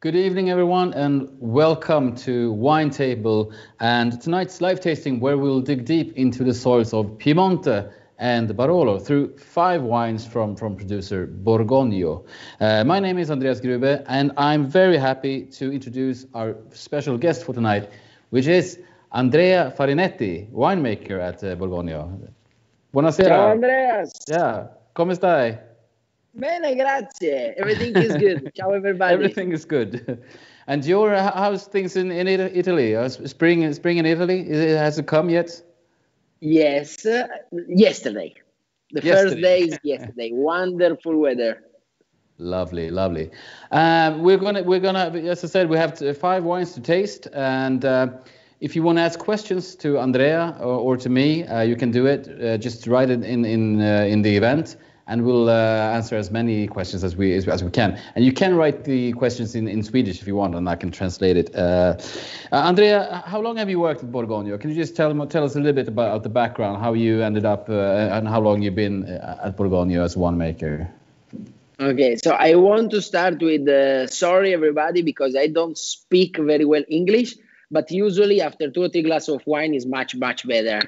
Good evening, everyone, and welcome to Wine Table and tonight's live tasting, where we'll dig deep into the soils of Piemonte and Barolo through 5 wines from producer Borgogno. My name is Andreas Grube, and I'm very happy to introduce our special guest for tonight, which is Andrea Farinetti, winemaker at Borgogno. Buonasera. Ciao Andreas. Yeah, come stai? Bene, grazie. Everything is good. Ciao everybody. Everything is good. And how's things in Italy? Spring in Italy? Has it come yet? Yes, yesterday. The first day is yesterday. Wonderful weather. Lovely. We're gonna, as I said, we have 5 wines to taste, and if you want to ask questions to Andrea or to me, you can do it. Just write it in the event, and we'll answer as many questions as we can. And you can write the questions in Swedish if you want, and I can translate it. Andrea, how long have you worked at Borgogno? Can you just tell us a little bit about the background, how you ended up, and how long you've been at Borgogno as winemaker? Okay, so I want to start with sorry everybody, because I don't speak very well English, but usually after 2 or 3 glasses of wine is much better.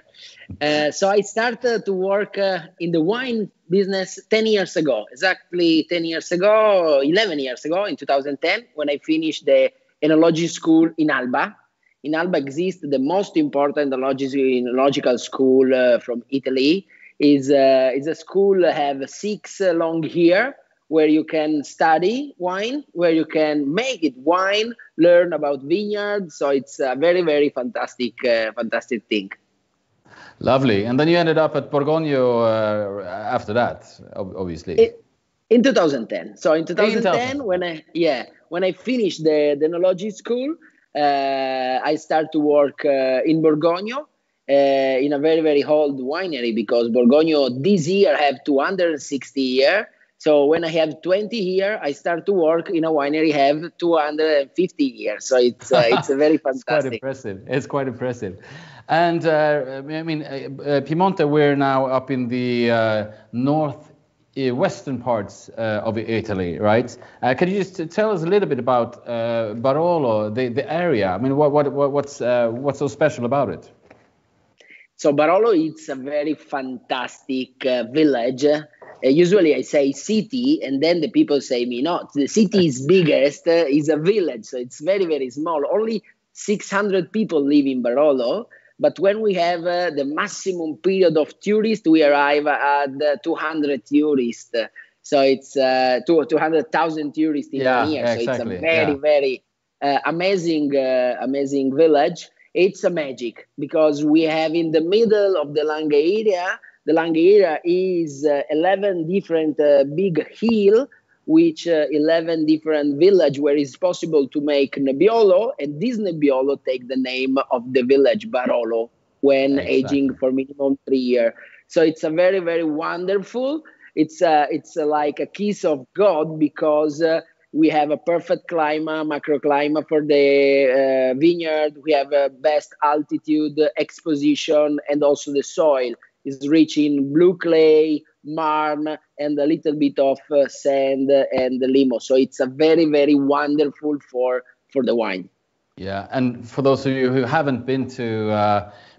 So I started to work in the wine business 10 years ago, exactly 10 years ago, 11 years ago, in 2010, when I finished the enology school in Alba. In Alba exists the most important enological school from Italy. It's a school have 6 long years where you can study wine, where you can make it wine, learn about vineyards. So it's a very fantastic thing. Lovely. And then you ended up at Borgogno after that, obviously. In 2010. So in 2010, when I finished the enology school, I started to work in Borgogno in a very old winery, because Borgogno this year have 260 years. So when I have 20 years, I start to work in a winery have 250 years. So it's a very fantastic. It's quite impressive. And Piemonte, we're now up in the northwestern parts of Italy, right? Can you just tell us a little bit about Barolo, the area? I mean, what's so special about it? So Barolo, it's a very fantastic village. Usually I say city, and then the people say me, no, the city is biggest, is a village. So it's very small. Only 600 people live in Barolo. But when we have the maximum period of tourists, we arrive at 200 tourists. So it's 200,000 tourists in a year. So exactly. It's a very amazing village. It's a magic, because we have in the middle of the Langhe area. The Langhe area is 11 different big hill, which 11 different village where it's possible to make Nebbiolo, and this Nebbiolo take the name of the village Barolo when aging for minimum 3 years. So it's a very wonderful. It's like a kiss of God, because we have a perfect climate, microclimate for the vineyard. We have a best altitude exposition, and also the soil is rich in blue clay, marm, and a little bit of sand and limo. So it's a very wonderful for the wine. Yeah, and for those of you who haven't been to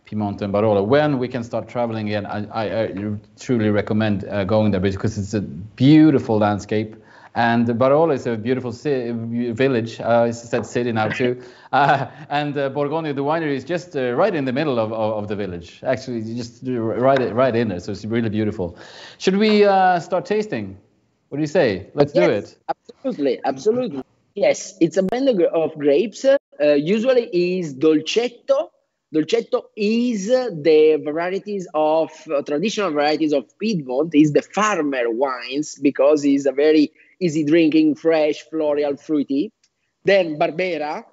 Piemonte and Barolo, when we can start traveling again, I truly recommend going there, because it's a beautiful landscape. And Barolo is a beautiful village. I said city now too. And Borgogno, the winery, is just right in the middle of the village. Actually, just right in there. So it's really beautiful. Should we start tasting? What do you say? Let's do it. Absolutely. Yes, it's a blend of grapes. Usually is dolcetto. Dolcetto is the varieties of traditional varieties of Piedmont. Is the farmer wines, because it's a very easy drinking, fresh, floral, fruity. Then Barbera.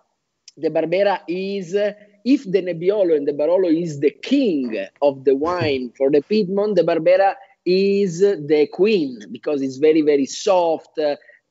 The Barbera is, if the Nebbiolo and the Barolo is the king of the wine for the Piedmont, the Barbera is the queen, because it's very soft,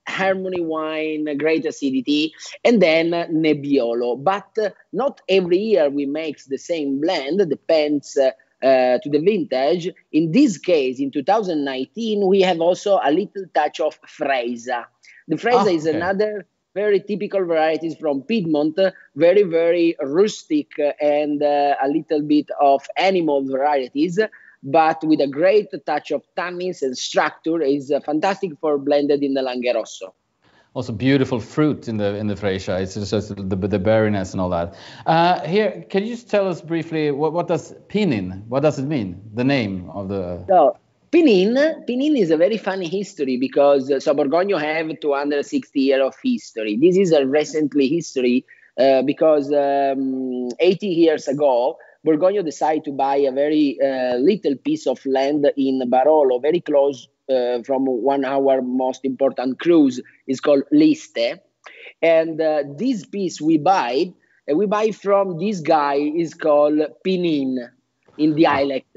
harmony wine, great acidity, and then Nebbiolo. But not every year we make the same blend, depends to the vintage. In this case, in 2019, we have also a little touch of Freisa. The Freisa is another very typical varieties from Piemonte, very, very rustic and a little bit of animal varieties, but with a great touch of tannins and structure. Is fantastic for blended in the Langhe Rosso. Also beautiful fruit in the Freisa. It's just the berryness and all that. Here, can you just tell us briefly what does Pinin? What does it mean? The name of the. So, Pinin is a very funny history because Borgogno have 260 years of history. This is a recently history because 80 years ago, Borgogno decided to buy a very little piece of land in Barolo, very close from one of our most important cruise. Is called Liste. And this piece we buy from this guy is called Pinin in dialect.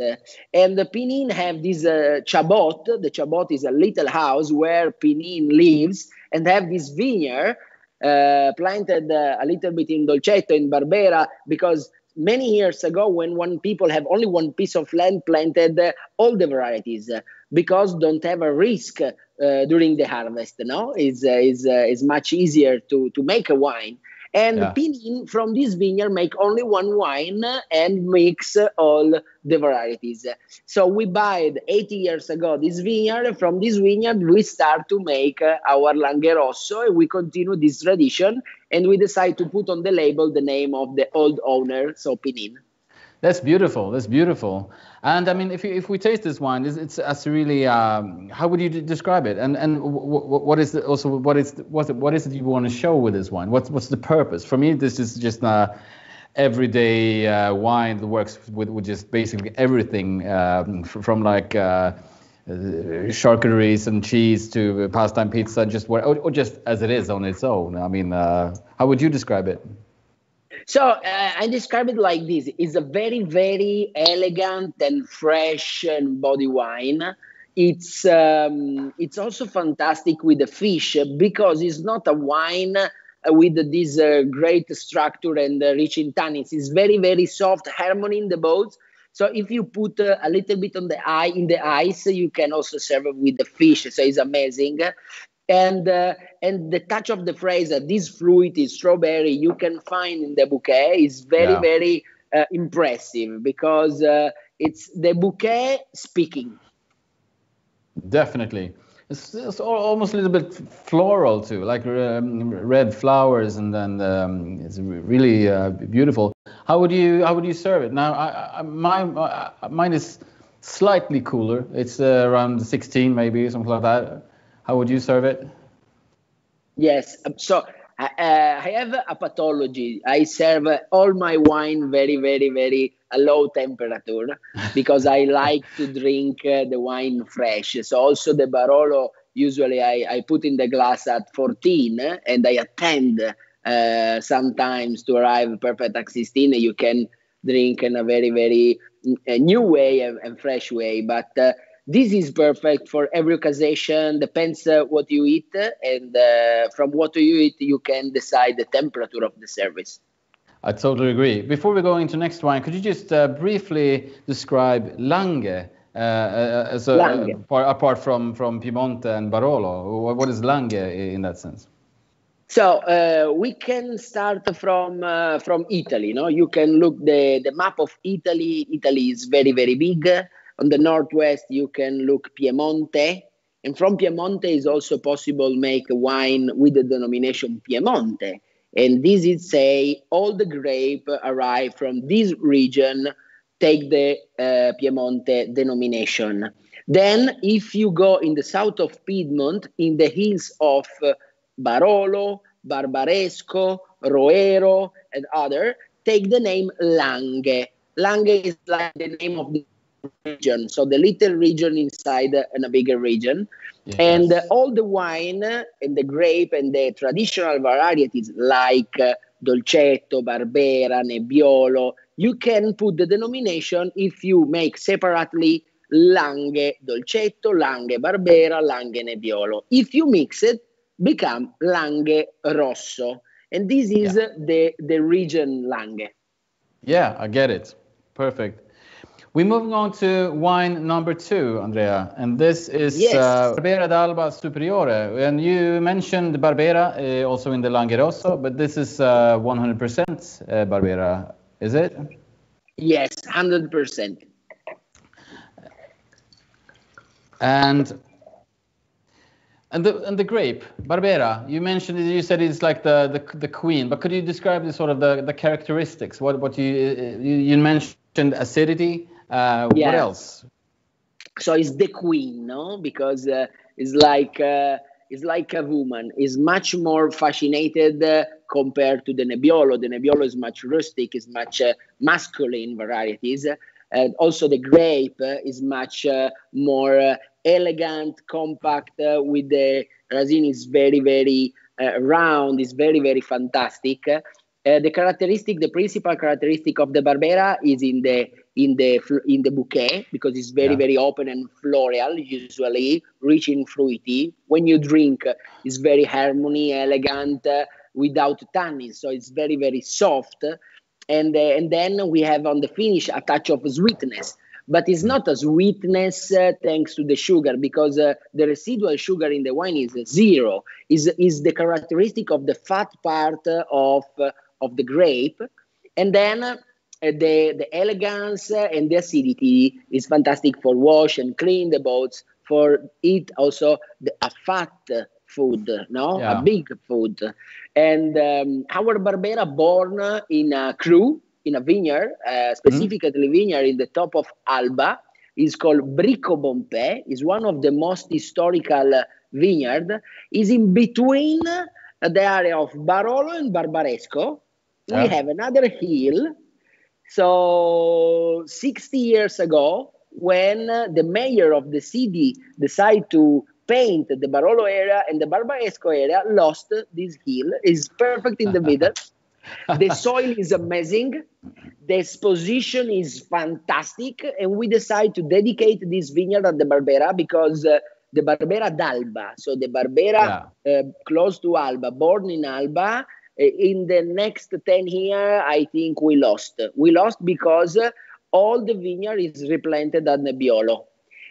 And the Pinin have this chabot. The chabot is a little house where Pinin lives and have this vineyard planted a little bit in Dolcetto, in Barbera, because many years ago, when people have only one piece of land, planted all the varieties because don't have a risk during the harvest. No, is much easier to make a wine. And Pinin from this vineyard make only one wine and mix all the varieties. So we bought 80 years ago this vineyard. From this vineyard, we start to make our Langhe Rosso, and we continue this tradition. And we decide to put on the label the name of the old owner, so Pinin. That's beautiful. That's beautiful. And I mean, if we taste this wine, it's really. How would you describe it? And what is it you want to show with this wine? What's the purpose? For me, this is just everyday wine that works with just basically everything from like charcuteries and cheese to pastime pizza, or just as it is on its own. I mean, how would you describe it? So I describe it like this. It's a very, very elegant and fresh and body wine. It's also fantastic with the fish because it's not a wine with this great structure and rich in tannins. It's very, very soft, harmony in the bones. So if you put a little bit in the ice, you can also serve it with the fish. So it's amazing. And the touch of the Freisa, this fruit is strawberry, you can find in the bouquet is very, very impressive because it's the bouquet speaking. Definitely. It's almost a little bit floral too, like red flowers, and then it's really beautiful. How would you serve it? Now, mine is slightly cooler. It's around 16, maybe something like that. How would you serve it? Yes, so I have a pathology. I serve all my wine very, very, very low temperature because I like to drink the wine fresh. So also the Barolo, usually I put in the glass at 14 and I attend sometimes to arrive perfect at 16. You can drink in a very, very new way and fresh way. But this is perfect for every occasion. Depends what you eat, and from what you eat, you can decide the temperature of the service. I totally agree. Before we go into next wine, could you just briefly describe Langhe, Langhe. Apart from Piemonte and Barolo? What is Langhe in that sense? So we can start from Italy. No, you can look the map of Italy. Italy is very, very big. On the northwest, you can look Piemonte. And from Piemonte is also possible make a wine with the denomination Piemonte. And this is say all the grape arrive from this region, take the Piemonte denomination. Then if you go in the south of Piedmont, in the hills of Barolo, Barbaresco, Roero, and other, take the name Langhe. Langhe is like the name of the region, so the little region inside a bigger region. Yes. And all the wine and the grape and the traditional varieties like Dolcetto, Barbera, Nebbiolo, you can put the denomination if you make separately Langhe Dolcetto, Langhe Barbera, Langhe Nebbiolo. If you mix it, become Langhe Rosso. And this is the region Langhe. Yeah, I get it. Perfect. We're moving on to wine number 2, Andrea, and this is Barbera d'Alba Superiore. And you mentioned Barbera also in the Langheroso, but this is 100% Barbera, is it? Yes, 100%. And the grape, Barbera, you said it's like the queen, but could you describe the sort of the characteristics? What you mentioned acidity. What else? So it's the queen, no? Because it's like a woman. Is much more fascinated compared to the Nebbiolo. The Nebbiolo is much rustic, is much masculine varieties. And also the grape is much more elegant, compact, with the resin is very, very round, is very, very fantastic. The principal characteristic of the Barbera is in the bouquet, because it's very, very open and floral, usually rich in fruity. When you drink, it's very harmony, elegant, without tannin, so it's very, very soft. And then we have on the finish a touch of sweetness, but it's not a sweetness thanks to the sugar, because the residual sugar in the wine is zero. Is the characteristic of the fat part of the grape, and then the elegance and the acidity is fantastic for wash and clean the boats. For eat also a fat food, a big food. And our Barbera born in a cru, in a vineyard, specifically vineyard in the top of Alba, is called Bricobompe. Is one of the most historical vineyard. Is in between the area of Barolo and Barbaresco. We have another hill. So 60 years ago, when the mayor of the city decided to paint the Barolo area and the Barbaresco area, lost this hill. Is perfect in the middle. The soil is amazing. The exposition is fantastic. And we decided to dedicate this vineyard at the Barbera, because the Barbera d'Alba, so the Barbera close to Alba, born in Alba, in the next 10 years, I think we lost. We lost because all the vineyard is replanted at Nebbiolo.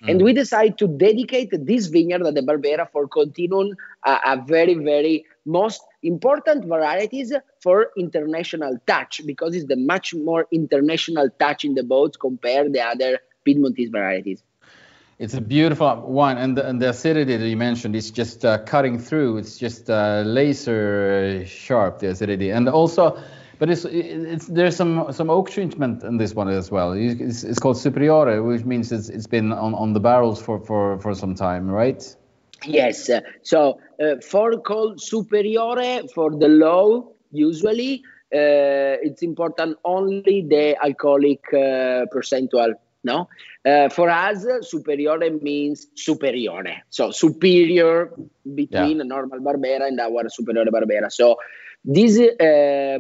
And we decided to dedicate this vineyard at the Barbera for continuing a very, very most important varieties for international touch, because it's the much more international touch in the boats compared to the other Piedmontese varieties. It's a beautiful wine, and the acidity that you mentioned is just cutting through. It's just laser sharp, the acidity, and also, but there's some oak treatment in this one as well. It's called Superiore, which means it's been on the barrels for some time, right? Yes. So for called Superiore for the low, usually it's important only the alcoholic percentual. No, for us, superiore means superiore. So superior between a normal Barbera and our Superiore Barbera. So this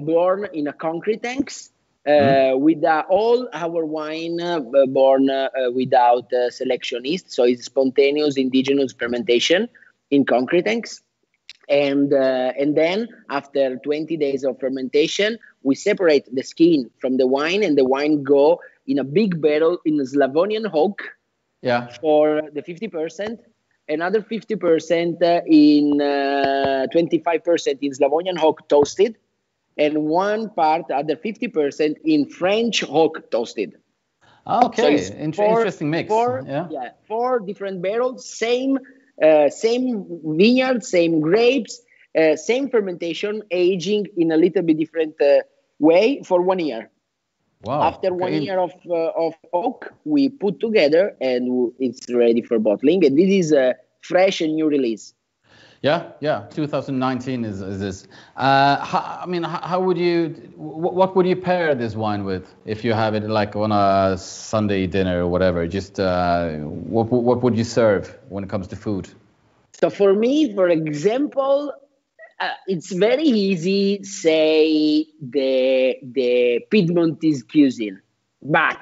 born in a concrete tanks with all our wine born without selectionist. So it's spontaneous indigenous fermentation in concrete tanks. And then after 20 days of fermentation, we separate the skin from the wine, and the wine go in a big barrel in a Slavonian oak for the 50%, another 50% in 25% in Slavonian oak toasted, and one part, other 50% in French oak toasted. Okay, so interesting mix. Four different barrels, same vineyard, same grapes, same fermentation, aging in a little bit different way for 1 year. Wow. After 1 year of oak, we put together and it's ready for bottling. And this is a fresh and new release. Yeah. 2019 is this. How would you? What would you pair this wine with if you have it like on a Sunday dinner or whatever? Just what would you serve when it comes to food? So for me, for example, it's very easy say the Piedmontese cuisine, but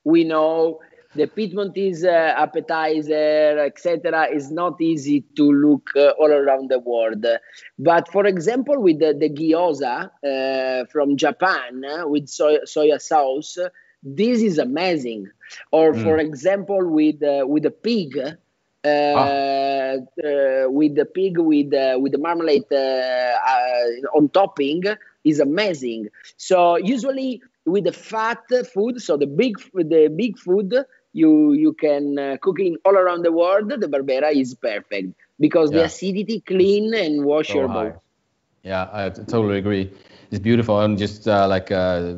we know the Piedmontese appetizer, etc., is not easy to look all around the world. But for example, with the gyoza from Japan with soya sauce, this is amazing. Or for example, with the pig, with the marmalade on topping is amazing. So usually with the fat food, so the big food, you can cook in all around the world. The Barbera is perfect because the acidity clean and wash your boat. Yeah, I totally agree. It's beautiful, and just like a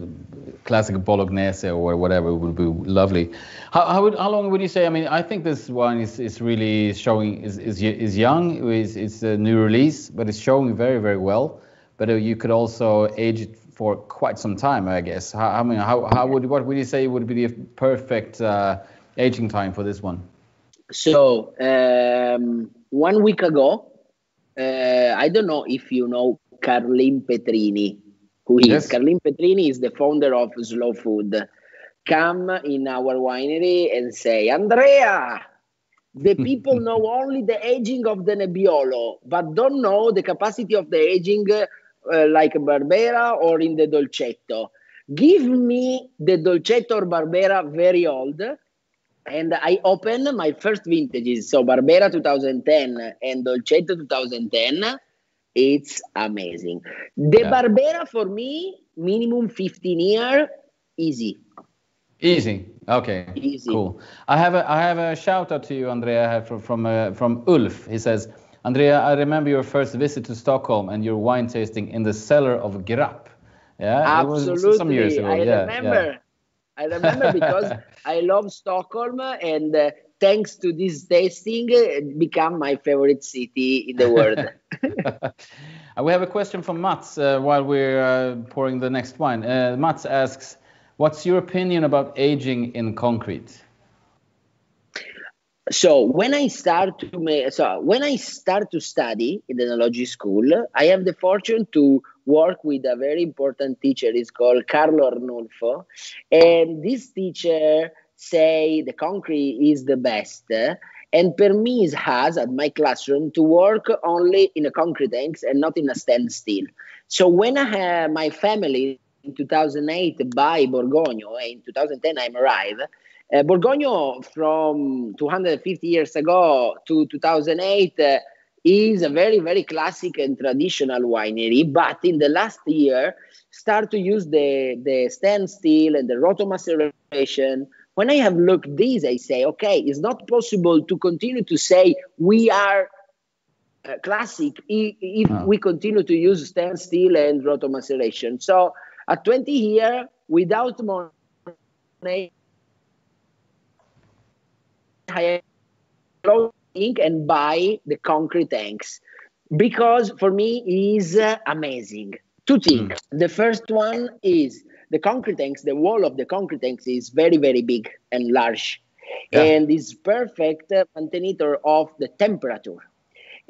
classic Bolognese or whatever would be lovely. How long would you say? I mean, I think this one is really showing is young. It's a new release, but it's showing very, very well. But you could also age it for quite some time, I guess. What would you say would be the perfect aging time for this one? So 1 week ago, I don't know if you know Carlin Petrini. Who is? Yes. Carlin Petrini is the founder of Slow Food. Come in our winery and say, Andrea, the people know only the aging of the Nebbiolo, but don't know the capacity of the aging like Barbera or in the Dolcetto. Give me the Dolcetto or Barbera very old, and I open my first vintages. So Barbera 2010 and Dolcetto 2010. It's amazing. The Barbera for me, minimum 15 years, easy. Easy. Okay. Easy. Cool. I have a shout out to you, Andrea, from Ulf. He says, Andrea, I remember your first visit to Stockholm and your wine tasting in the cellar of Grapp. Yeah, absolutely. It was some years ago. I remember because I love Stockholm, and thanks to this tasting, it became my favorite city in the world. We have a question from Mats while we're pouring the next wine. Mats asks, what's your opinion about aging in concrete? So when I start to study in the enology school, I have the fortune to work with a very important teacher. It's called Carlo Arnulfo, and this teacher say the concrete is the best, and permits us at my classroom to work only in a concrete tanks and not in a standstill. So when I had my family in 2008 buy Borgogno, in 2010 I arrived. Borgogno from 250 years ago to 2008 is a very, very classic and traditional winery, but in the last year start to use the standstill and the rotomaceration. When I have looked this, I say, okay, it's not possible to continue to say we are classic if we continue to use standstill and rotomaceration. So at 20 years, without money, I think and buy the concrete tanks because for me is amazing. Two things. The first one is the concrete tanks. The wall of the concrete tanks is very, very big and large, and is perfect maintainer of the temperature.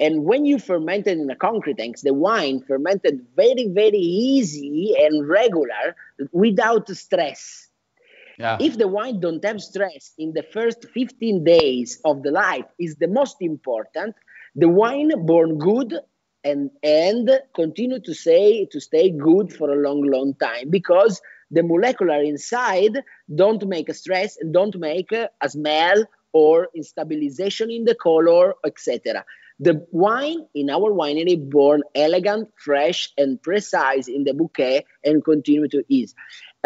And when you fermented in the concrete tanks, the wine fermented very, very easy and regular without stress. Yeah. If the wine don't have stress in the first 15 days of the life is the most important, the wine born good and continue to stay good for a long, long time because the molecular inside don't make a stress and don't make a smell or instabilization in the color, etc. The wine in our winery born elegant, fresh, and precise in the bouquet and continue to ease.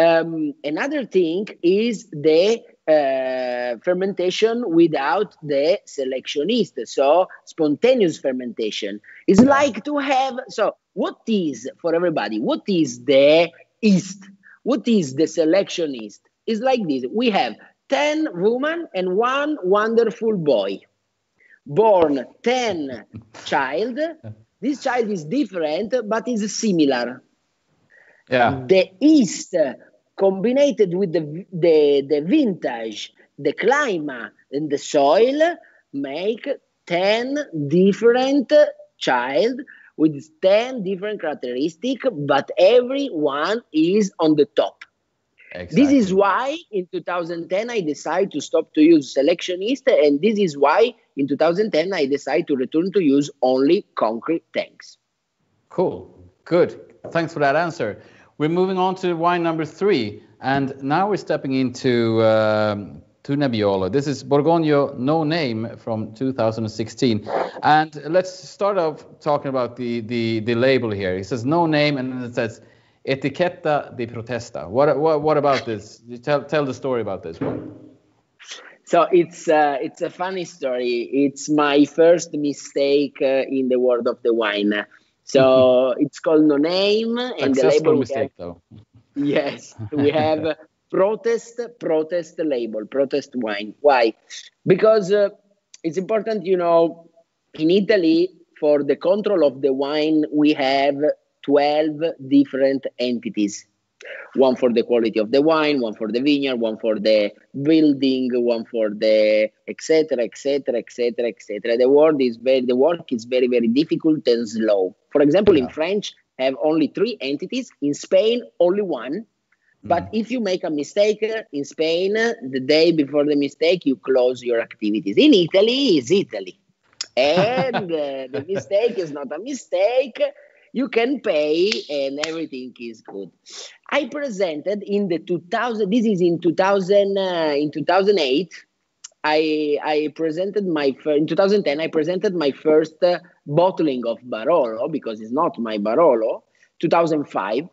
Another thing is the fermentation without the selectionist, so spontaneous fermentation. It's like to have, so what is, for everybody, what is the yeast? What is the selectionist? It's like this. We have 10 women and one wonderful boy. Born 10 child. This child is different, but is similar. Yeah. The yeast combined with the vintage, the climate, and the soil make 10 different child with 10 different characteristics, but everyone is on the top. Exactly. This is why in 2010 I decided to stop to use selectionist, and this is why in 2010 I decided to return to use only concrete tanks. Cool. Good. Thanks for that answer. We're moving on to wine number 3. And now we're stepping into to Nebbiolo. This is Borgogno No Name from 2016. And let's start off talking about the label here. It says no name, and then it says etichetta di protesta. What about this? Tell the story about this one. So it's a funny story. It's my first mistake in the world of the wine. So it's called No Name, and the label mistake though. Yes, we have protest label, protest wine. Why? Because it's important, you know, in Italy, for the control of the wine, we have 12 different entities. One for the quality of the wine, one for the vineyard, one for the building, one for the etc., etc., etc., etc. The work is very, very difficult and slow. For example, in French, have only 3 entities. In Spain, only 1. But if you make a mistake in Spain, the day before the mistake, you close your activities. In Italy, it's Italy. And the mistake is not a mistake. You can pay and everything is good. I presented in the 2000, this is in 2008. I presented in 2010, I presented my first bottling of Barolo, because it's not my Barolo, 2005.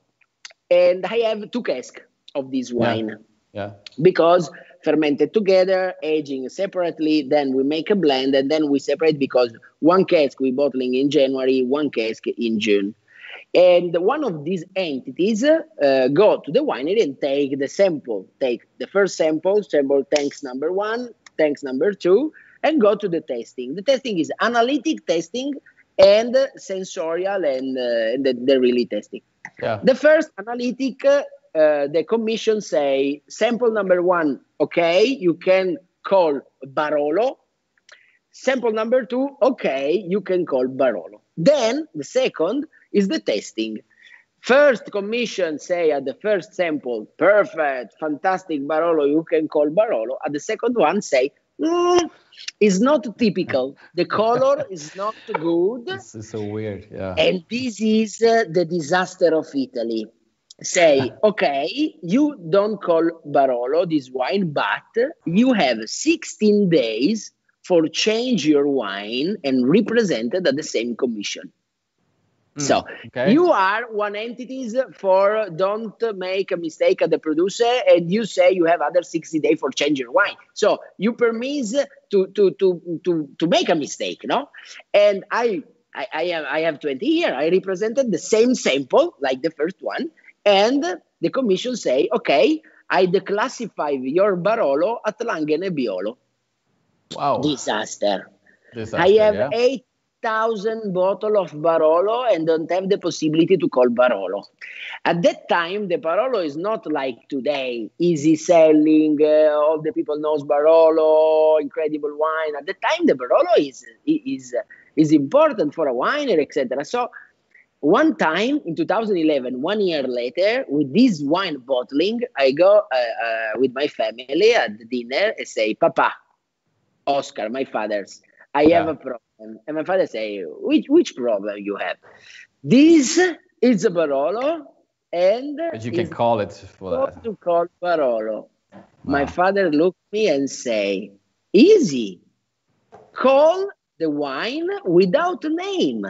And I have 2 casks of this wine. Yeah. Because fermented together, aging separately, then we make a blend, and then we separate, because 1 cask we bottling in January, 1 cask in June. And one of these entities go to the winery and take the sample. Take the first sample tanks number 1, tanks number 2, and go to the tasting. The tasting is analytic testing and sensorial, and the really testing. Yeah. The first analytic, the commission say, sample number 1, okay, you can call Barolo. Sample number 2, okay, you can call Barolo. Then the second is the tasting. First commission say at the first sample, perfect, fantastic Barolo, you can call Barolo. At the second one say, it's not typical. The color is not good. This is so weird, yeah. And this is the disaster of Italy. Say, okay, you don't call Barolo this wine, but you have 16 days for change your wine and represent it at the same commission. So you are one entities for don't make a mistake at the producer, and you say you have other 60 days for change your wine. So you permit to make a mistake, no? And I have 20 years. I represented the same sample like the first one, and the commission say, okay, I declassify your Barolo at Langhe Nebbiolo. Wow. Disaster. I have 8,000 bottles of Barolo and don't have the possibility to call Barolo. At that time, the Barolo is not like today, easy selling, all the people knows Barolo, incredible wine. At the time, the Barolo is important for a winer, etc. So one time in 2011, 1 year later, with this wine bottling, I go with my family at the dinner and say, Papa, Oscar, my father's, I have a problem. And my father say, which problem you have? This is a Barolo, and but you can call it for that. To call Barolo. Wow. My father looked at me and say, easy. Call the wine without a name.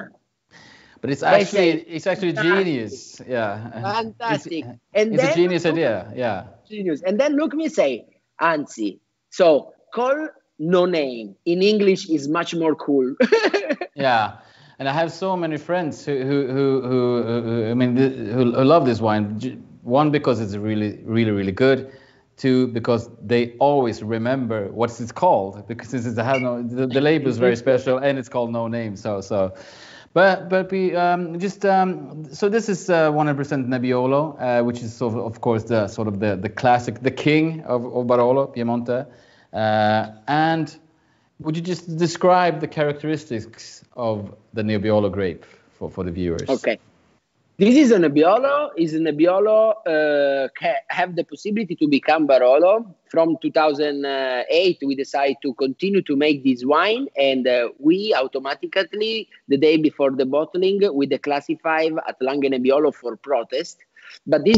But it's actually genius. Yeah. Fantastic. It's a genius idea. Yeah. Genius. And then look at me and say, Anzi. So call no name in English is much more cool. Yeah, and I have so many friends who love this wine. 1, because it's really, really, really good. 2, because they always remember what it's called, because the label is very special and it's called No Name. But we so this is 100% Nebbiolo, which is of course the classic, the king of Barolo, Piemonte. And would you just describe the characteristics of the Nebbiolo grape for the viewers? Okay. This is a Nebbiolo. Have the possibility to become Barolo. From 2008, we decided to continue to make this wine, and we automatically, the day before the bottling, we declassify at Langhe Nebbiolo for protest. But this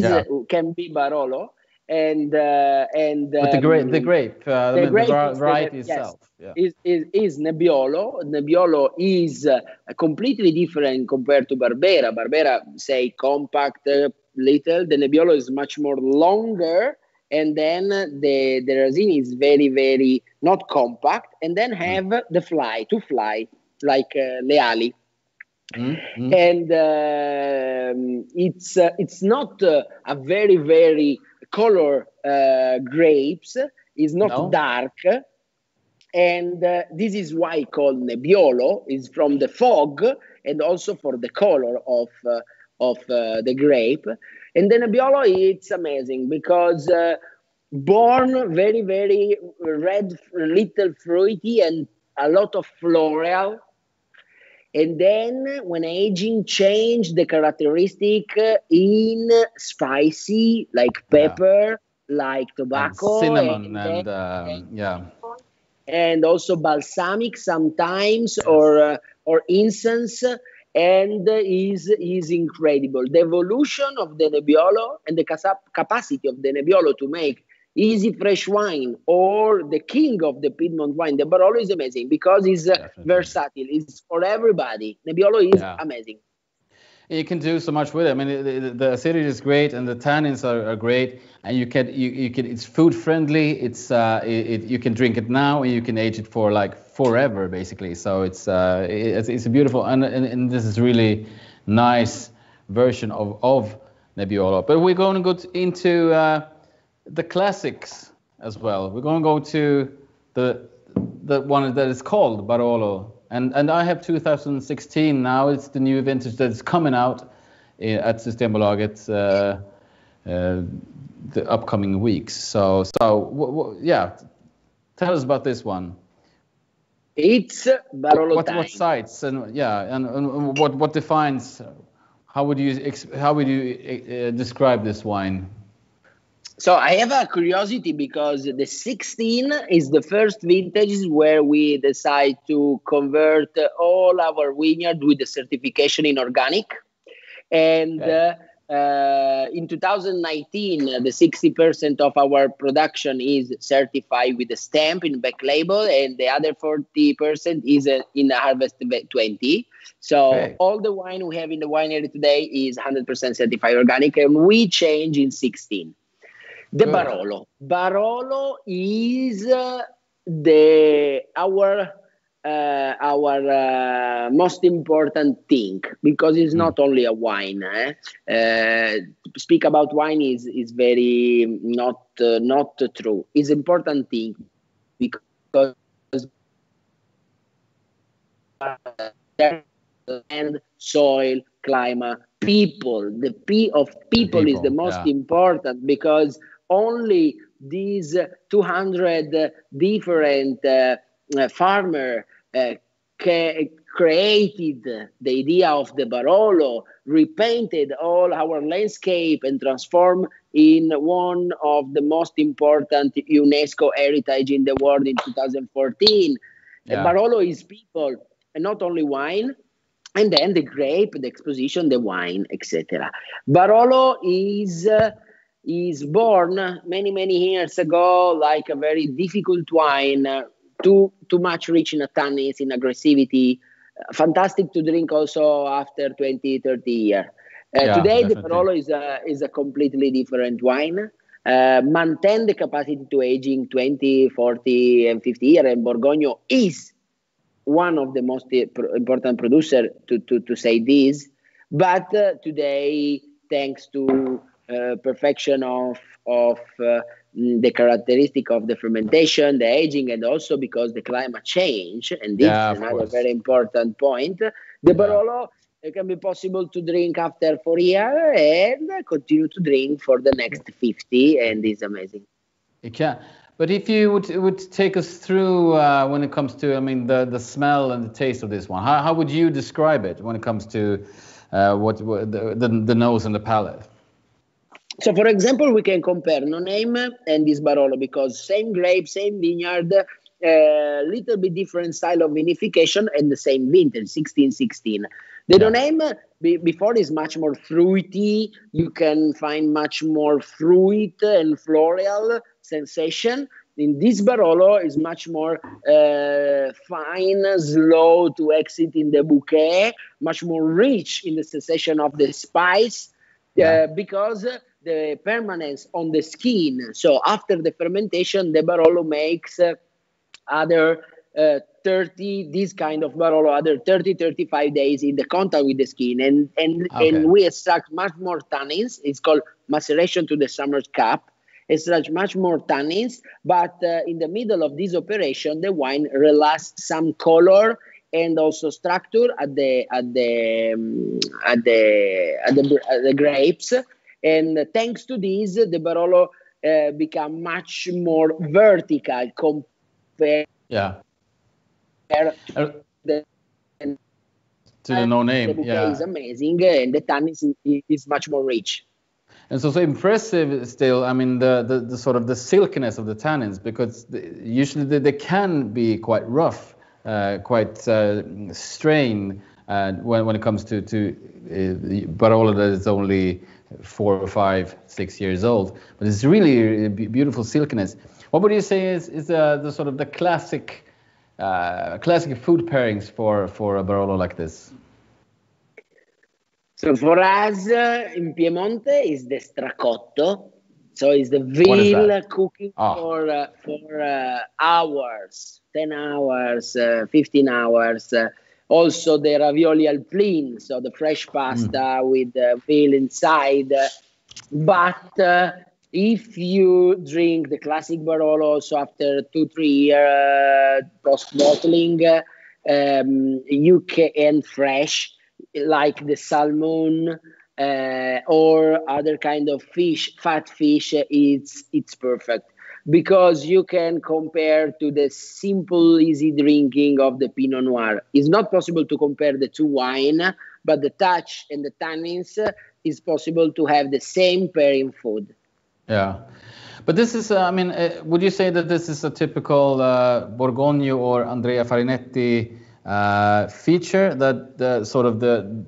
can be Barolo. and But the grape, the variety itself, yes, is Nebbiolo. Nebbiolo is completely different compared to Barbera. Barbera, say, compact, little. The Nebbiolo is much more longer, and then the resin is very, very not compact, and then have the fly like le ali. And it's not a very, very color grapes. It's not dark, and this is why called Nebbiolo. Is from the fog and also for the color of the grape. And the Nebbiolo, it's amazing because born very, very red, little fruity and a lot of floral. And then when aging change the characteristic in spicy, like pepper, like tobacco, and cinnamon, and also balsamic sometimes, or incense, and is incredible. The evolution of the Nebbiolo and the capacity of the Nebbiolo to make easy fresh wine, or the king of the Piedmont wine, the Barolo, is amazing because it's versatile. It's for everybody. Nebbiolo is amazing. You can do so much with it. I mean, the acidity is great, and the tannins are great, and you can it's food friendly. It's you can drink it now, and you can age it for like forever, basically. So it's a beautiful, and this is really nice version of Nebbiolo. But we're going to go into the classics as well. We're going to go to the one that is called Barolo, and I have 2016 now. It's the new vintage that is coming out at Systembolaget the upcoming weeks. So tell us about this one. It's Barolo time. What sites and what defines? How would you describe this wine? So I have a curiosity because the 16 is the first vintage where we decide to convert all our vineyard with the certification in organic. And in 2019, the 60% of our production is certified with a stamp in back label, and the other 40% is in Harvest 20. So all the wine we have in the winery today is 100% certified organic, and we change in 16. The Barolo. Barolo is our most important thing because it's not only a wine. Speak about wine is very not true. It's important thing because land, soil, climate, people. The P of people is the most important because only these 200 different farmers created the idea of the Barolo, repainted all our landscape, and transformed in one of the most important UNESCO heritage in the world in 2014. The Barolo is people, and not only wine. And then the grape, the exposition, the wine, etc. Barolo is born many years ago like a very difficult wine, too much rich in tannins, in aggressivity, fantastic to drink also after 20, 30 years. Today, definitely. The Barolo is a completely different wine. Maintain the capacity to aging 20, 40, and 50 years, and Borgogno is one of the most important producers to say this, but today, thanks to perfection of the characteristic of the fermentation, the aging, and also because the climate change, and this is another very important point, the Barolo can be possible to drink after 4 years and continue to drink for the next 50, and it's amazing. It can. But if you would take us through when it comes to, the smell and the taste of this one, how would you describe it when it comes to the nose and the palate? So, for example, we can compare No Name and this Barolo because same grape, same vineyard, little bit different style of vinification, and the same vintage, 1616. The name before is much more fruity. You can find much more fruit and floral sensation. In this Barolo is much more fine, slow to exit in the bouquet, much more rich in the sensation of the spice, because the permanence on the skin. So after the fermentation, the Barolo makes other 30, this kind of Barolo, other 30, 35 days in the contact with the skin. And we extract much more tannins. It's called maceration to the summer cup. Extract much more tannins, but in the middle of this operation, the wine relaxes some color and also structure at the grapes. And thanks to this, the Barolo become much more vertical compared to the no name. The bouquet is amazing, and the tannin is much more rich. And so impressive still, I mean, the sort of the silkiness of the tannins, because usually they can be quite rough, quite strained when it comes to Barolo that is only 4 or 5, 6 years old. But it's really beautiful silkiness. What would you say is the sort of the classic food pairings for a Barolo like this? So for us in Piemonte is the stracotto. So it's the veal cooking for hours, 10 hours, 15 hours. Also the ravioli al plin, so the fresh pasta with veal inside. But if you drink the classic Barolo, so after 2-3 years post-bottling, you can fresh, like the salmon or other kind of fish, fat fish, it's perfect, because you can compare to the simple, easy drinking of the Pinot Noir. It's not possible to compare the two wine, but the touch and the tannins is possible to have the same pairing food. Yeah. But this is, I mean, would you say that this is a typical Borgogno or Andrea Farinetti feature, that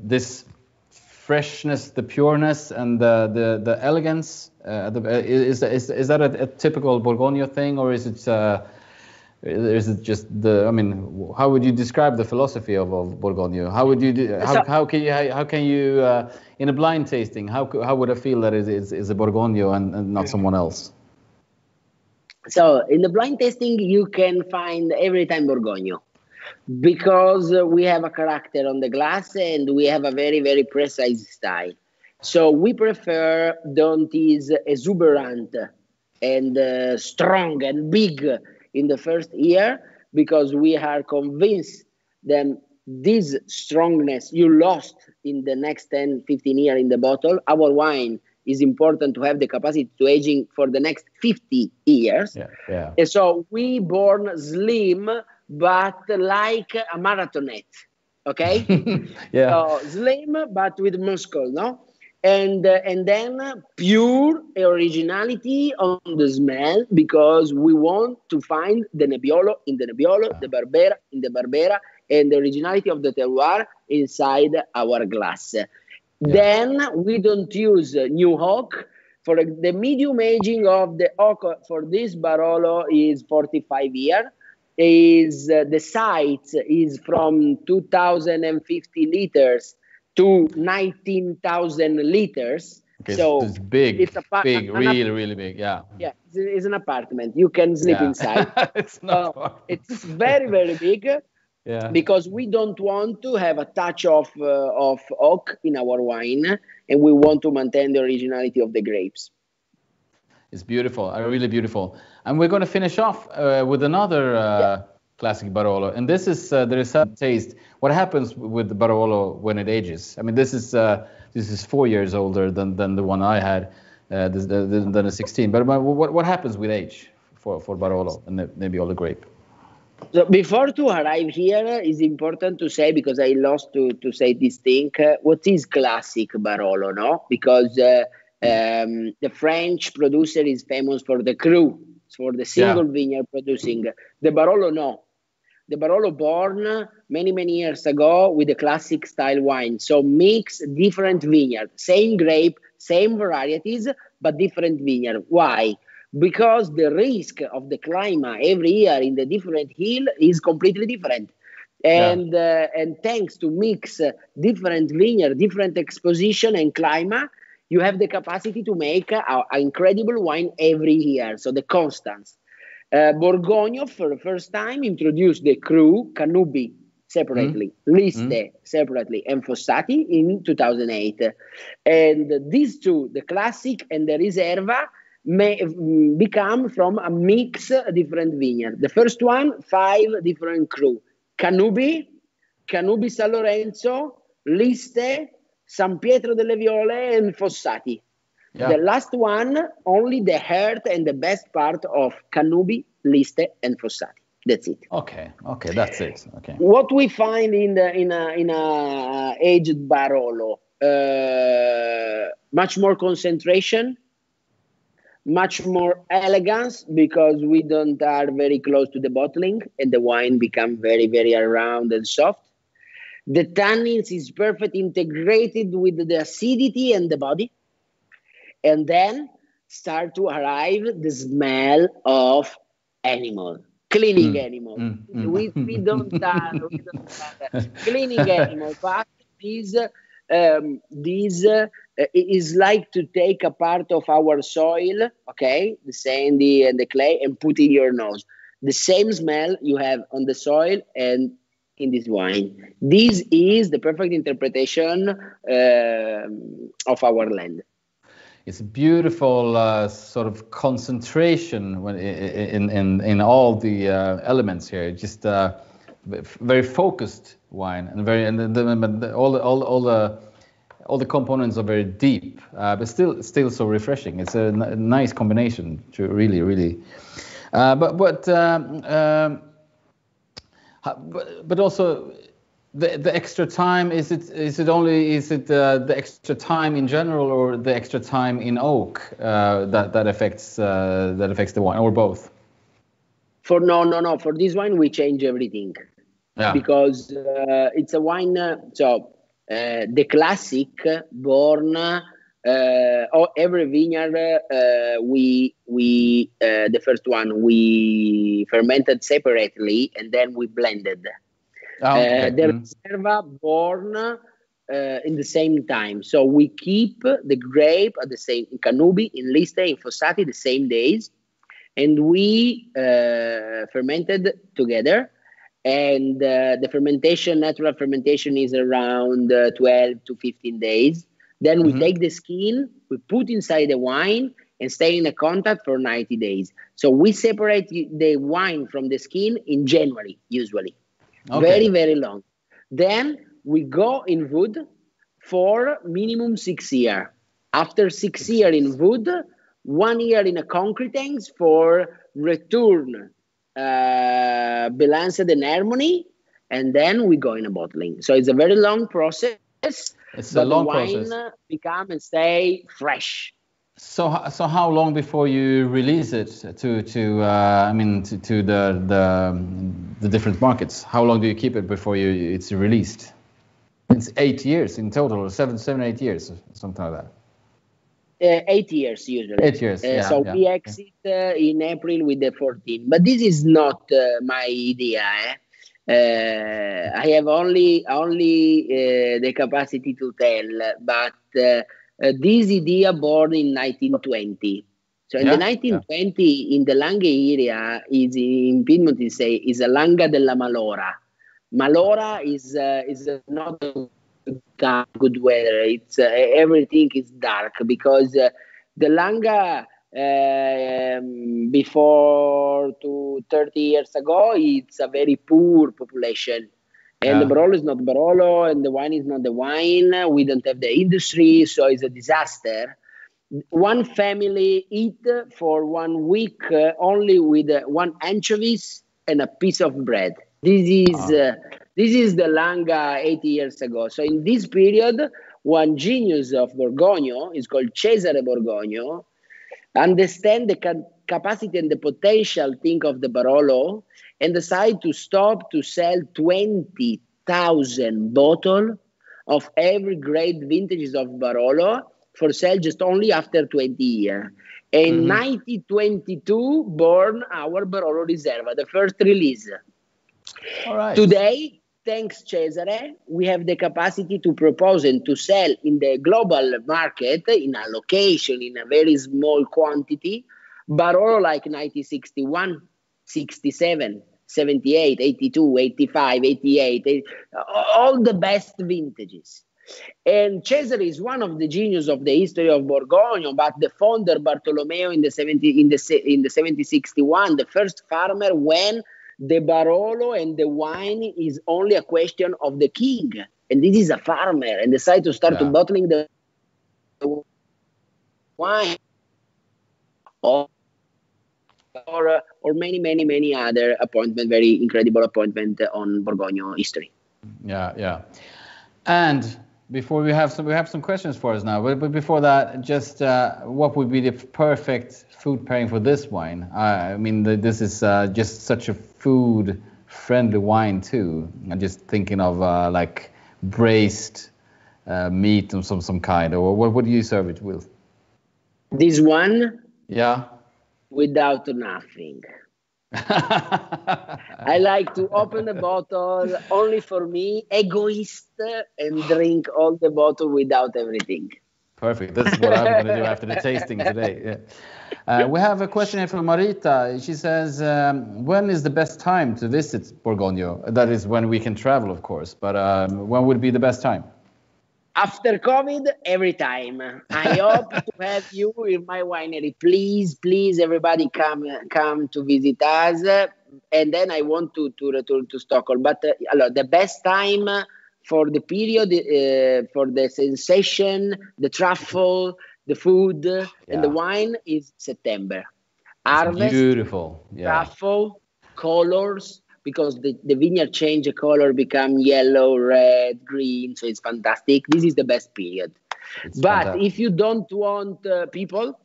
this freshness, the pureness, and the elegance? Is that a typical Borgogno thing, or is it just the? I mean, how would you describe the philosophy of Borgogno? How would you how can you in a blind tasting? How would I feel that is a Borgogno and not someone else? So in the blind tasting, you can find every time Borgogno, because we have a character on the glass and we have a very, very precise style. So we prefer don't is exuberant and strong and big in the first year, because we are convinced that this strongness you lost in the next 10, 15 years in the bottle. Our wine is important to have the capacity to aging for the next 50 years. Yeah. And so we born slim, but like a marathonette, okay? So slim, but with muscle, no? And then pure originality on the smell, because we want to find the Nebbiolo in the Nebbiolo, the Barbera in the Barbera, and the originality of the terroir inside our glass. Then we don't use new oak. For the medium aging of the oak for this Barolo is 45 years. The size is from 2,050 liters to 19,000 liters. Okay, so it's big. It's really big. Yeah, it's an apartment. You can sleep inside. It's not far. It's very, very big. Because we don't want to have a touch of oak in our wine, and we want to maintain the originality of the grapes. It's beautiful, really beautiful. And we're going to finish off with another classic Barolo. And this is there is some taste. What happens with the Barolo when it ages? I mean, this is 4 years older than the one I had, than the 16. But what happens with age for Barolo and maybe all the grape? So before to arrive here, it's important to say, because I lost to say this thing, what is classic Barolo, no? Because the French producer is famous for the cru, for the single vineyard producing. The Barolo, no. the Barolo born many years ago with the classic style wine. So mix different vineyard, same grape, same varieties, but different vineyard. Why? Because the risk of the climate every year in the different hill is completely different. And thanks to mix different vineyard, different exposition and climate, you have the capacity to make an incredible wine every year. So the constants. Borgogno, for the first time, introduced the Cru, Canubi separately, Liste separately, and Fossati in 2008. And these two, the classic and the Riserva, may become from a mix different vineyard. The first one, 5 different Cru. Canubi San Lorenzo, Liste, San Pietro delle Viole, and Fossati. Yeah. The last one, only the heart and the best part of Canubi, Liste, and Fossati. That's it. Okay, that's it. Okay. What we find in a aged Barolo, much more concentration, much more elegance, because we don't are very close to the bottling, and the wine become very round and soft. The tannins is perfectly integrated with the acidity and the body. And then start to arrive the smell of animal, cleaning animal. We don't have cleaning animal, but this is like to take a part of our soil, okay, the sandy and the clay, and put in your nose. The same smell you have on the soil and in this wine. This is the perfect interpretation of our land. It's a beautiful sort of concentration when in all the elements here. Just very focused wine, and all the components are very deep, but still so refreshing. It's a nice combination to really. But also the extra time, is it the extra time in general, or the extra time in oak that affects the wine, or both? For this wine we change everything, because it's a wine. The classic born every vineyard we the first one we fermented separately and then we blended. The Riserva born in the same time, so we keep the grape at the same in Canubi, in Liste, in Fossati the same days, and we fermented together. And the natural fermentation is around 12 to 15 days. Then we take the skin, we put inside the wine and stay in a contact for 90 days. So we separate the wine from the skin in January, usually. Okay. Very long. Then we go in wood for minimum 6 years. After 6 years in wood, 1 year in a concrete tanks for return balance and harmony, and then we go in a bottling. So it's a very long process. It's a long process. The wine become and stay fresh. So how long before you release it to the different markets? How long do you keep it before it's released? It's 8 years in total, or 7, 8 years, something like that. 8 years usually. 8 years. We exit in April with the 14. But this is not my idea. I have only the capacity to tell, but this idea born in 1920. So in the 1920, in the Langhe area, is in Piemonte, is a Langa della Malora. Malora is not good weather. It's everything is dark, because the Langa before to 30 years ago, it's a very poor population, and the Barolo is not Barolo, and the wine is not the wine. We don't have the industry, so it's a disaster. One family eat for 1 week only with 1 anchovies and a piece of bread. This is the Langa 80 years ago. So in this period, one genius of Borgogno is called Cesare Borgogno. understand the capacity and the potential, think of the Barolo, and decide to stop to sell 20,000 bottles of every great vintages of Barolo for sale just only after 20 years. In 1922, born our Barolo Riserva, the first release. All right. Today, thanks Cesare, we have the capacity to propose and to sell in the global market, in a location, in a very small quantity, Barolo like 1961, 67, 78, 82, 85, 88, all the best vintages. And Cesare is one of the genius of the history of Borgogno, but the founder Bartolomeo in the 1761, the first farmer when the Barolo and the wine is only a question of the king. And this is a farmer and decide to start to bottling the wine or many other appointment, very incredible appointment on Borgogno history. Yeah. And before we have some questions for us now, but before that, just what would be the perfect food pairing for this wine? I mean, this is just such a food-friendly wine too. I'm just thinking of like braised meat of some kind, or what do you serve it with? This one? Yeah. Without nothing. I like to open the bottle only for me, egoist, and drink all the bottle without everything. Perfect. That's what I'm going to do after the tasting today. Yeah. We have a question here from Marita. She says, when is the best time to visit Borgogno? That is when we can travel, of course. But when would be the best time? After COVID, every time. I hope to have you in my winery. Please, everybody come to visit us. And then I want to return to Stockholm. But the best time for the period, for the sensation, the truffle, the food, and the wine is September. Harvest, beautiful. Truffle, colors, because the vineyard change the color, become yellow, red, green, so it's fantastic. This is the best period. But fantastic. If you don't want people,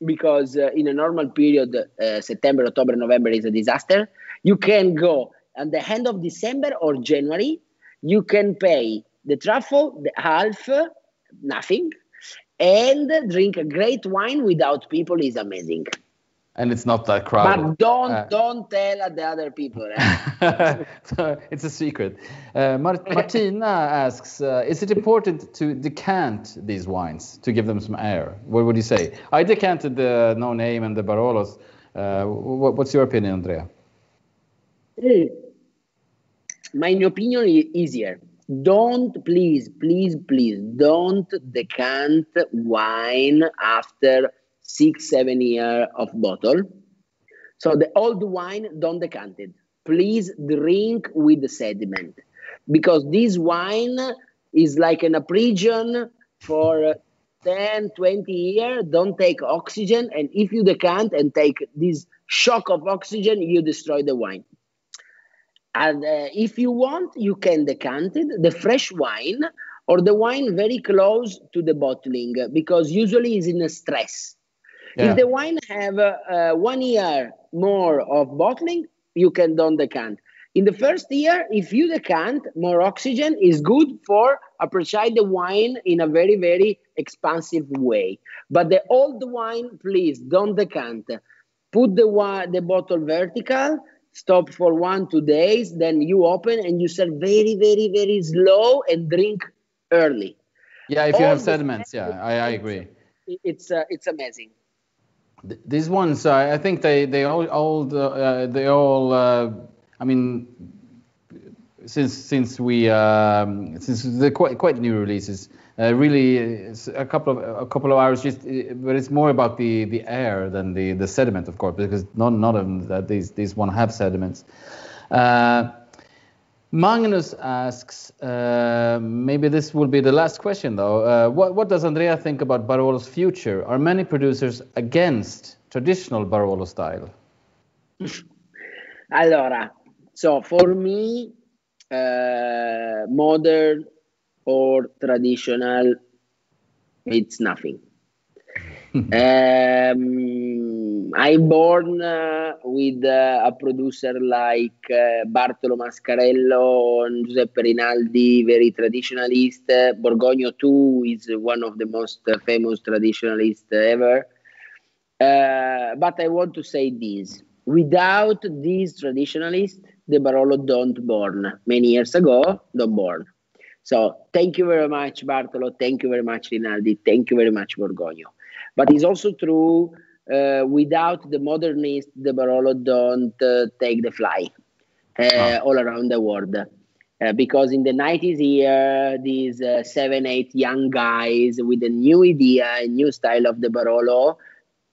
because in a normal period, September, October, November is a disaster, you can go at the end of December or January. You can pay the truffle, the half, nothing, and drink a great wine without people is amazing. And it's not that crowded. But don't tell the other people. So it's a secret. Martina asks, is it important to decant these wines to give them some air? What would you say? I decanted the No Name and the Barolos. What's your opinion, Andrea? My opinion is easier. Please, don't decant wine after 6-7 years of bottle. So the old wine, don't decant it. Please drink with the sediment, because this wine is like in a prison for 10-20 years. Don't take oxygen, and if you decant and take this shock of oxygen, you destroy the wine. And if you want, you can decant it, the fresh wine or the wine very close to the bottling, because usually it's in a stress. Yeah. If the wine have 1 year more of bottling, you can don't decant. In the first year, if you decant, more oxygen is good for appreciate the wine in a very, very expansive way. But the old wine, please don't decant. Put the bottle vertical, stop for 1-2 days, then you open and you serve very, very, very slow and drink early. Yeah, if you have sediments, I agree. It's amazing. These ones, I think they all. I mean, since they're quite new releases, really it's a couple of hours. But it's more about the air than the sediment, of course, because none of them these one have sediments. Magnus asks, maybe this will be the last question though. What does Andrea think about Barolo's future? Are many producers against traditional Barolo style? Allora, so for me, modern or traditional, it's nothing. I born with a producer like Bartolo Mascarello and Giuseppe Rinaldi, very traditionalist. Borgogno too is one of the most famous traditionalists ever. But I want to say this. Without these traditionalists, the Barolo don't born. Many years ago, don't born. So thank you very much, Bartolo. Thank you very much, Rinaldi. Thank you very much, Borgogno. But it's also true, without the modernists, the Barolo don't take the fly all around the world. Because in the 90s here, these 7-8 young guys with a new idea, a new style of the Barolo,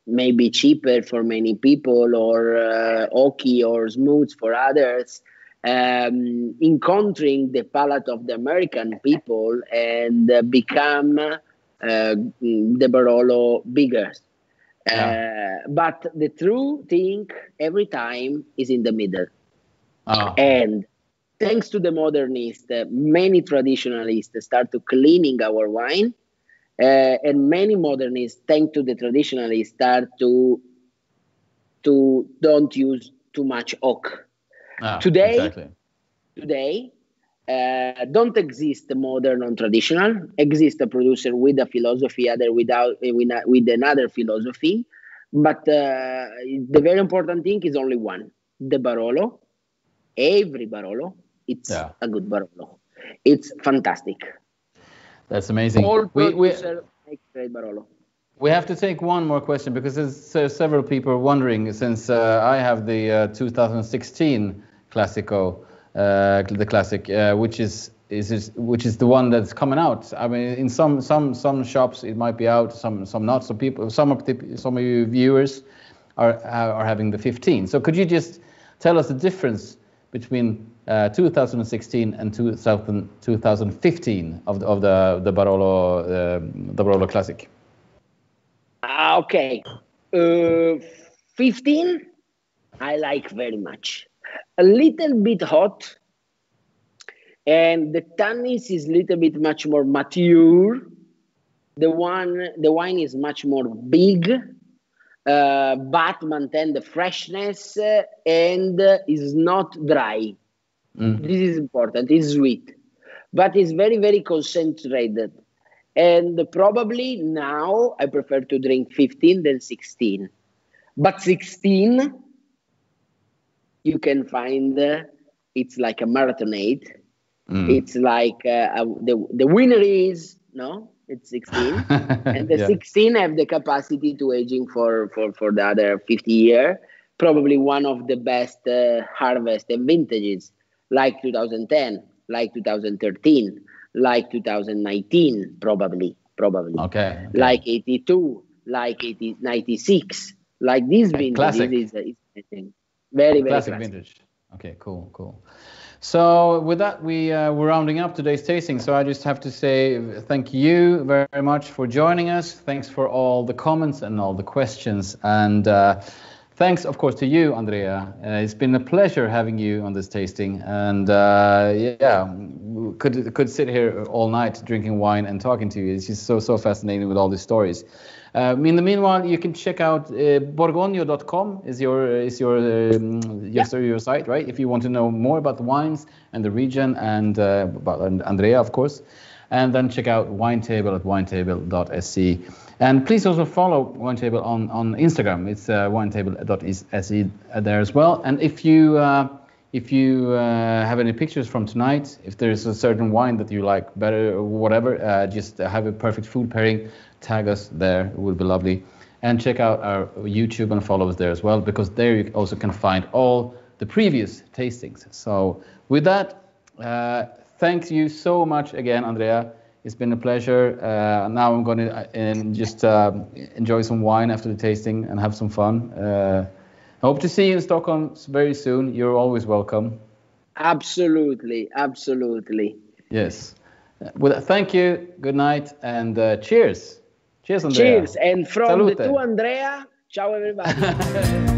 maybe cheaper for many people, or oaky or smooth for others, encountering the palate of the American people and become the Barolo bigger. But the true thing every time is in the middle. And thanks to the modernists, many traditionalists start to cleaning our wine. And many modernists, thanks to the traditionalists, start to don't use too much oak. Today, don't exist modern and traditional. Exist a producer with a philosophy, other with another philosophy. But the very important thing is only one: the Barolo. Every Barolo, it's a good Barolo. It's fantastic. That's amazing. All producers make great Barolo. We have to take one more question because there's several people wondering, since I have the 2016 Classico, the classic, which is the one that's coming out. I mean, in some shops it might be out, some not. So some of you viewers are having the 15. So could you just tell us the difference between 2016 and 2015 of the Barolo Classic? Okay, 15 I like very much. A little bit hot, and the tannins is a little bit much more mature. The wine is much more big, but maintain the freshness and is not dry. This is important. It's sweet, but it's very, very concentrated. And probably now I prefer to drink 15 than 16. But 16, you can find it's like a marathonade. It's like the winner is, no, it's 16. And the 16 have the capacity to aging for the other 50 years. Probably one of the best harvest and vintages, like 2010, like 2013, like 2019, probably. Okay. Like 82, like 96, like this vintage. Classic. Is very, very classic vintage. Okay, cool. So with that, we're rounding up today's tasting. So I just have to say thank you very much for joining us. Thanks for all the comments and all the questions. And thanks, of course, to you, Andrea. It's been a pleasure having you on this tasting. And could sit here all night drinking wine and talking to you. It's just so fascinating with all these stories. In the meanwhile, you can check out borgogno.com is your site, right? If you want to know more about the wines and the region and about Andrea, of course. And then check out Wine Table at winetable.se. And please also follow Wine Table on Instagram. It's winetable.se there as well. And if you have any pictures from tonight, if there's a certain wine that you like better or whatever, just have a perfect food pairing, tag us there. It would be lovely. And check out our YouTube and follow us there as well, because there you also can find all the previous tastings. So with that, thank you so much again, Andrea. It's been a pleasure. Now I'm going to just enjoy some wine after the tasting and have some fun. I hope to see you in Stockholm very soon. You're always welcome. Absolutely. Yes. Well, thank you. Good night and cheers. Cheers, Andrea. Cheers. And from Salute. The two Andrea, ciao everybody.